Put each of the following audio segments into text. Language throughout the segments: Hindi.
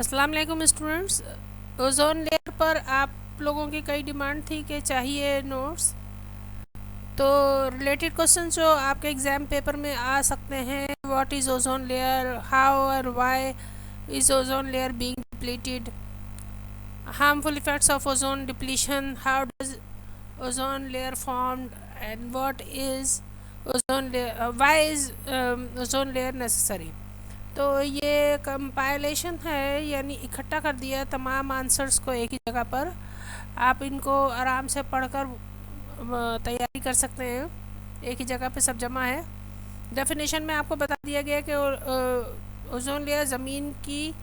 अस्सलाम वालेकुम स्टूडेंट्स। ओजोन लेयर पर आप लोगों की कई डिमांड थी कि चाहिए नोट्स, तो रिलेटेड क्वेश्चन जो आपके एग्ज़ाम पेपर में आ सकते हैं। What is ozone layer, how और why is ozone layer being depleted, harmful effects of ozone depletion, how does ozone layer formed, and what is ozone layer, why is ozone layer necessary। तो ये कंपाइलेशन है, यानी इकट्ठा कर दिया तमाम आंसर्स को एक ही जगह पर। आप इनको आराम से पढ़कर तैयारी कर सकते हैं, एक ही जगह पे सब जमा है। डेफिनेशन में आपको बता दिया गया कि ओजोन लेयर ज़मीन की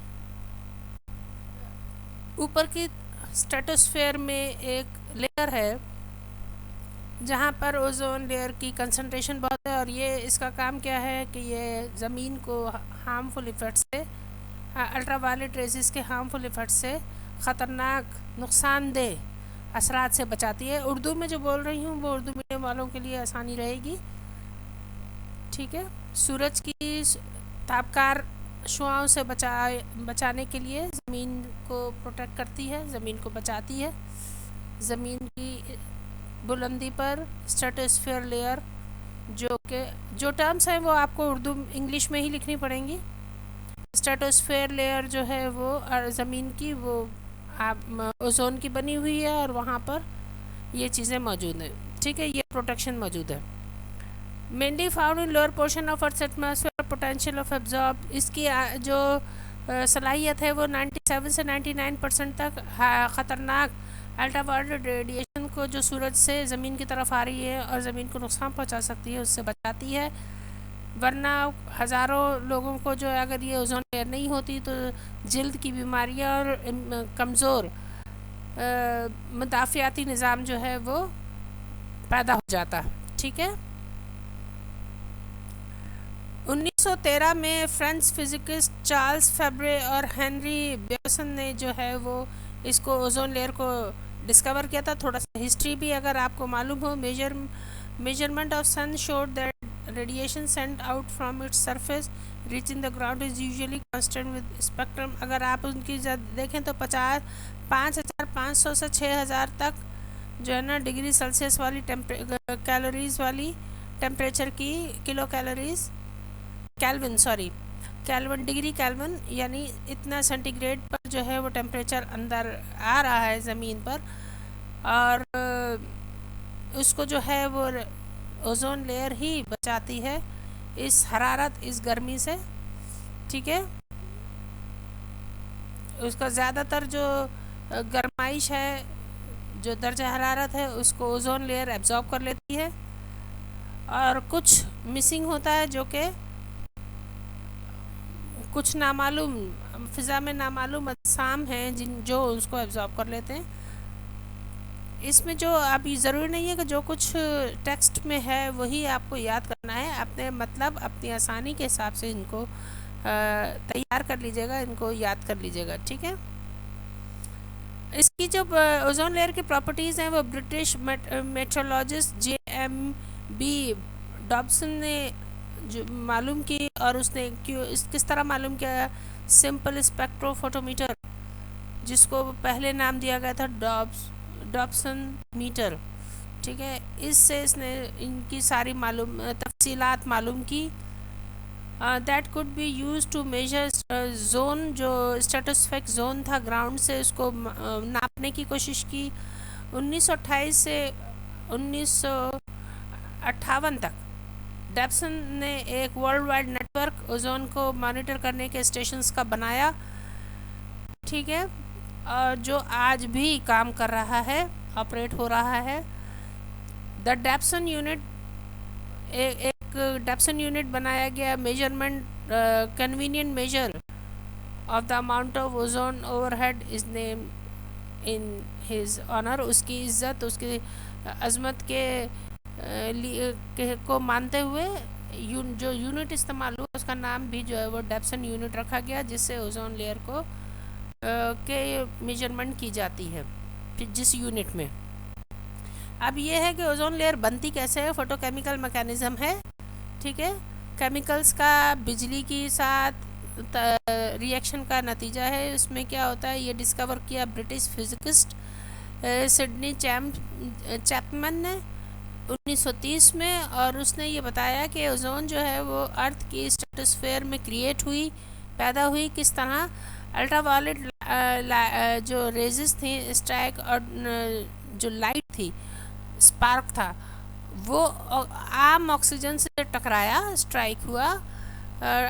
ऊपर की स्ट्रेटोस्फेयर में एक लेयर है जहाँ पर ओजोन लेयर की कंसंट्रेशन बहुत है, और ये इसका काम क्या है कि ये ज़मीन को हार्मफुल इफ़ेक्ट से, अल्ट्रावायलेट रेज़ेस के हार्मफुल इफ़ेक्ट से, ख़तरनाक नुकसानदेह असरात से बचाती है। उर्दू में जो बोल रही हूँ वो उर्दू मीडियम वालों के लिए आसानी रहेगी, ठीक है। सूरज की तापकार शुआओं से बचाने के लिए ज़मीन को प्रोटेक्ट करती है, ज़मीन को बचाती है। ज़मीन की बुलंदी पर स्ट्रेटोस्फेयर लेयर, जो टर्म्स हैं वो आपको उर्दू इंग्लिश में ही लिखनी पड़ेंगी। स्ट्रेटोस्फेयर लेयर जो है वो ज़मीन की, वो आप ओजोन की बनी हुई है, और वहाँ पर ये चीज़ें मौजूद हैं, ठीक है। ये प्रोटेक्शन मौजूद है। Mainly found in lower portion of earth atmosphere, potential of absorb, इसकी जो सलाहियत है वो 97 से 99% तक ख़तरनाक अल्ट्रावायलेट रेडिएशन को जो सूरज से ज़मीन की तरफ आ रही है और ज़मीन को नुकसान पहुंचा सकती है, उससे बचाती है। वरना हज़ारों लोगों को जो है, अगर ये ओजोन लेयर नहीं होती तो जल्द की बीमारियां और कमज़ोर मुदाफ़ियाती निज़ाम जो है वो पैदा हो जाता, ठीक है। 1913 में फ्रेंच फिजिकिस्ट चार्ल्स फेब्रे और हेनरी बेसन ने जो है वो इसको ओजोन लेयर को डिस्कवर किया था। थोड़ा सा हिस्ट्री भी अगर आपको मालूम हो, measurement of sun showed that radiation sent out from its surface reaching the ground is usually constant with spectrum. अगर आप उनकी देखें तो 5,500 से 6,000 तक जो है ना डिग्री सेल्सियस वाली कैलोरीज वाली टेम्परेचर की, kilo calories kelvin degree kelvin, यानी इतना सेंटीग्रेड पर जो है वो टेम्परेचर अंदर आ रहा है ज़मीन पर, और उसको जो है वो ओजोन लेयर ही बचाती है इस हरारत, इस गर्मी से, ठीक है। उसका ज़्यादातर जो गर्माइश है, जो दर्जा हरारत है, उसको ओजोन लेयर एब्जॉर्ब कर लेती है, और कुछ मिसिंग होता है जो कि कुछ नामालूम फ़िज़ा में नामालूम अजसाम हैं जो उसको एब्जॉर्ब कर लेते हैं। इसमें जो अभी ज़रूरी नहीं है कि जो कुछ टेक्स्ट में है वही आपको याद करना है, अपने मतलब अपनी आसानी के हिसाब से इनको तैयार कर लीजिएगा, इनको याद कर लीजिएगा, ठीक है। इसकी जो ओजोन लेयर की प्रॉपर्टीज़ हैं वो ब्रिटिश मेट्रोलॉजिस्ट JMB डॉब्सन ने जो मालूम की, और उसने किस तरह मालूम किया, सिंपल स्पेक्ट्रोफोटोमीटर, जिसको पहले नाम दिया गया था डॉब्सन मीटर, ठीक है। इससे इसने इनकी सारी तफसीलात मालूम की। That could be use to measure zone, जो स्ट्रेटोस्फेरिक जोन था ग्राउंड से, उसको नापने की कोशिश की। 1928 से 1958 तक डॉब्सन ने एक वर्ल्ड वाइड नेटवर्क ओजोन को मॉनिटर करने के स्टेशंस का बनाया, ठीक है, और जो आज भी काम कर रहा है, ऑपरेट हो रहा है। द डॉब्सन यूनिट, एक डॉब्सन यूनिट बनाया गया, measurement convenient measure of the amount of ozone overhead is name in his honour. उसकी इज्जत, उसकी अजमत को मानते हुए जो यूनिट इस्तेमाल हुआ उसका नाम भी जो है वो डॉब्सन यूनिट रखा गया, जिससे ओजोन लेयर को के मेजरमेंट की जाती है जिस यूनिट में। अब ये है कि ओजोन लेयर बनती कैसे है, फोटोकेमिकल मैकेनिज़्म है, ठीक है। केमिकल्स का बिजली के साथ रिएक्शन का नतीजा है। इसमें क्या होता है, ये डिस्कवर किया ब्रिटिश फिजिकिस्ट सिडनी चैपमैन ने 1930 में, और उसने ये बताया कि ओजोन जो है वो अर्थ की स्ट्रेटोस्फेयर में क्रिएट हुई, पैदा हुई किस तरह। अल्ट्रावायलेट जो रेजेस थी, स्ट्राइक और जो लाइट थी, स्पार्क था, वो आम ऑक्सीजन से टकराया, स्ट्राइक हुआ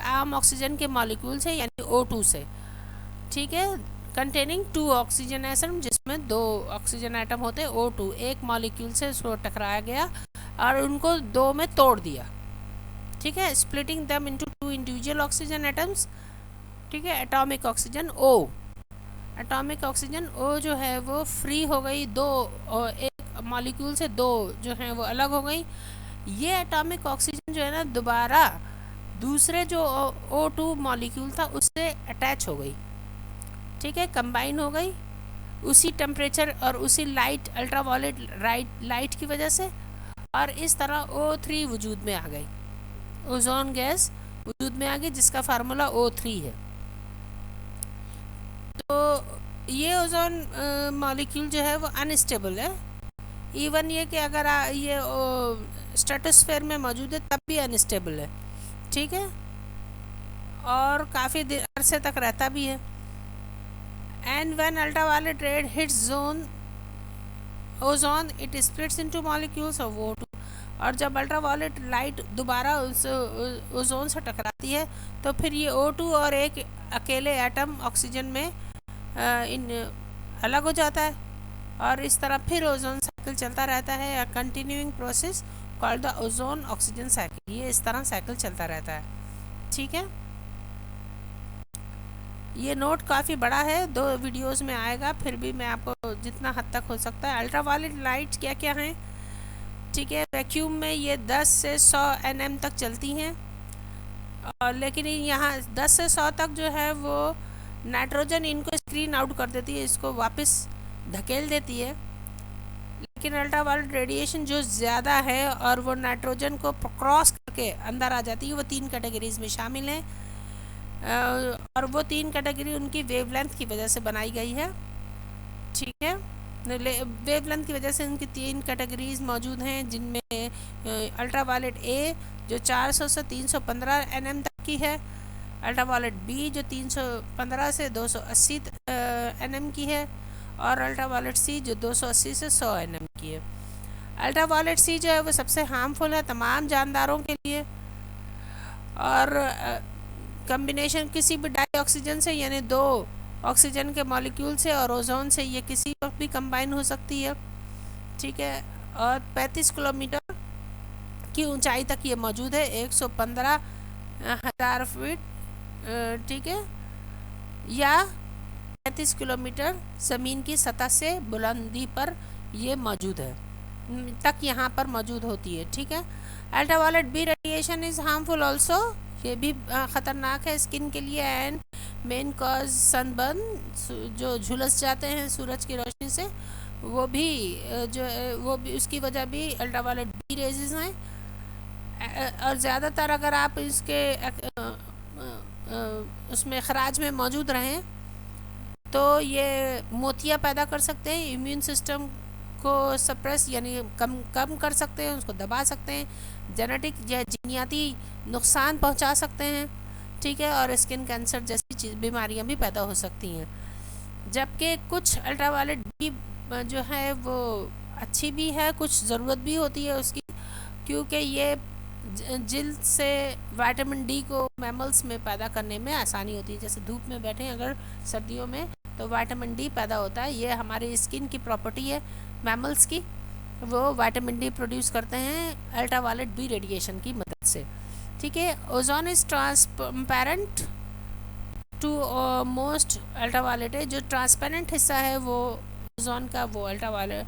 आम ऑक्सीजन के मॉलिक्यूल से, यानी O2 से, ठीक है, कंटेनिंग 2 ऑक्सीजन एटम, जिसमें 2 ऑक्सीजन एटम होते हैं, O2 एक मॉलिक्यूल से उसको टकराया गया और उनको 2 में तोड़ दिया, ठीक है, splitting them into 2 individual oxygen atoms, ठीक है। एटॉमिक ऑक्सीजन O जो है वो फ्री हो गई, 2 एक मॉलिक्यूल से 2 जो हैं वो अलग हो गई। ये एटॉमिक ऑक्सीजन जो है ना दोबारा दूसरे जो O2 मॉलिक्यूल था उससे अटैच हो गई, ठीक है, कंबाइन हो गई उसी टेम्परेचर और उसी लाइट, अल्ट्रावायलेट लाइट की वजह से, और इस तरह O3 वजूद में आ गई, ओजोन गैस वजूद में आ गई, जिसका फार्मूला O3 है। तो ये ओजोन मॉलिक्यूल जो है वो अनस्टेबल है, इवन ये कि अगर ये स्ट्रेटोस्फेयर में मौजूद है तब भी अनस्टेबल है, ठीक है, और काफ़ी अरसे तक रहता भी है। And when ultraviolet red hits ozone it splits into molecules of O2, और जब अल्ट्रावायलेट लाइट दोबारा उस ओजोन से टकराती है तो फिर ये O2 और एक अकेले एटम ऑक्सीजन में इन अलग हो जाता है, और इस तरह फिर ओजोन साइकिल चलता रहता है, continuing process called the ozone oxygen cycle. ये इस तरह साइकिल चलता रहता है, ठीक है। ये नोट काफ़ी बड़ा है, 2 वीडियोस में आएगा, फिर भी मैं आपको जितना हद तक हो सकता है। अल्ट्रावायलेट लाइट क्या क्या हैं, ठीक है, वैक्यूम में ये 10 से 100 nm तक चलती हैं, और लेकिन यहाँ 10 से 100 तक जो है वो नाइट्रोजन इनको स्क्रीन आउट कर देती है, इसको वापस धकेल देती है। लेकिन अल्ट्रावायलेट रेडिएशन जो ज़्यादा है और वो नाइट्रोजन को क्रॉस करके अंदर आ जाती है, वो 3 कैटेगरीज में शामिल है, और वो 3 कैटेगरी उनकी वेवलेंथ की वजह से बनाई गई है, ठीक है। वेवलेंथ की वजह से उनकी 3 कैटेगरीज मौजूद हैं, जिनमें अल्ट्रावायलेट A जो 400 से 315 nm तक की है, अल्ट्रावायलेट B जो 315 से 280 nm की है, और अल्ट्रावायलेट C जो 280 से 100 nm की है। अल्ट्रावायलेट C जो है वो सबसे हार्मफुल है तमाम जानदारों के लिए, और कम्बिनेशन किसी भी डाई ऑक्सीजन से, यानी 2 ऑक्सीजन के मॉलिक्यूल से और ओजोन से, ये किसी वक्त भी कंबाइन हो सकती है, ठीक है, और 35 किलोमीटर की ऊंचाई तक ये मौजूद है, 115,000 फीट, ठीक है, या 35 किलोमीटर ज़मीन की सतह से बुलंदी पर ये मौजूद है तक यहाँ पर मौजूद होती है, ठीक है। Ultraviolet B radiation is harmful also, ये भी ख़तरनाक है स्किन के लिए, एंड मेन कॉज सनबर्न, जो झुलस जाते हैं सूरज की रोशनी से, वो भी वो भी उसकी वजह भी अल्ट्रावायलेट B रेजेस हैं। और ज़्यादातर अगर आप इसके उसमें खराज में मौजूद रहें तो ये मोतियाँ पैदा कर सकते हैं, इम्यून सिस्टम को सप्रेस यानी कम कर सकते हैं, उसको दबा सकते हैं, जेनेटिक या जीनियाती नुकसान पहुंचा सकते हैं, ठीक है, और स्किन कैंसर जैसी बीमारियां भी पैदा हो सकती हैं। जबकि कुछ अल्ट्रावायलेट B जो है वो अच्छी भी है, कुछ ज़रूरत भी होती है उसकी, क्योंकि ये जिल्द से विटामिन D को मैमल्स में पैदा करने में आसानी होती है। जैसे धूप में बैठे अगर सर्दियों में तो विटामिन D पैदा होता है, ये हमारी स्किन की प्रॉपर्टी है मैमल्स की, वो विटामिन D प्रोड्यूस करते हैं अल्ट्रावायलेट B रेडिएशन की मदद से, ठीक है। Ozone is transparent to most ultraviolet है, जो ट्रांसपेरेंट हिस्सा है वो ओजोन का वो अल्ट्रावायलेट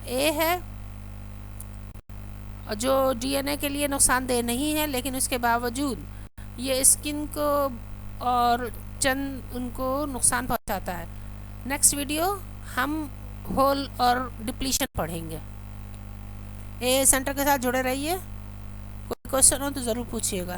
A है, जो DNA के लिए नुकसानदेह नहीं है, लेकिन उसके बावजूद ये स्किन को और चंद उनको नुकसान पहुंचाता है। नेक्स्ट वीडियो हम होल और डिप्लीशन पढ़ेंगे। ए सेंटर के साथ जुड़े रहिए, कोई क्वेश्चन हो तो ज़रूर पूछिएगा।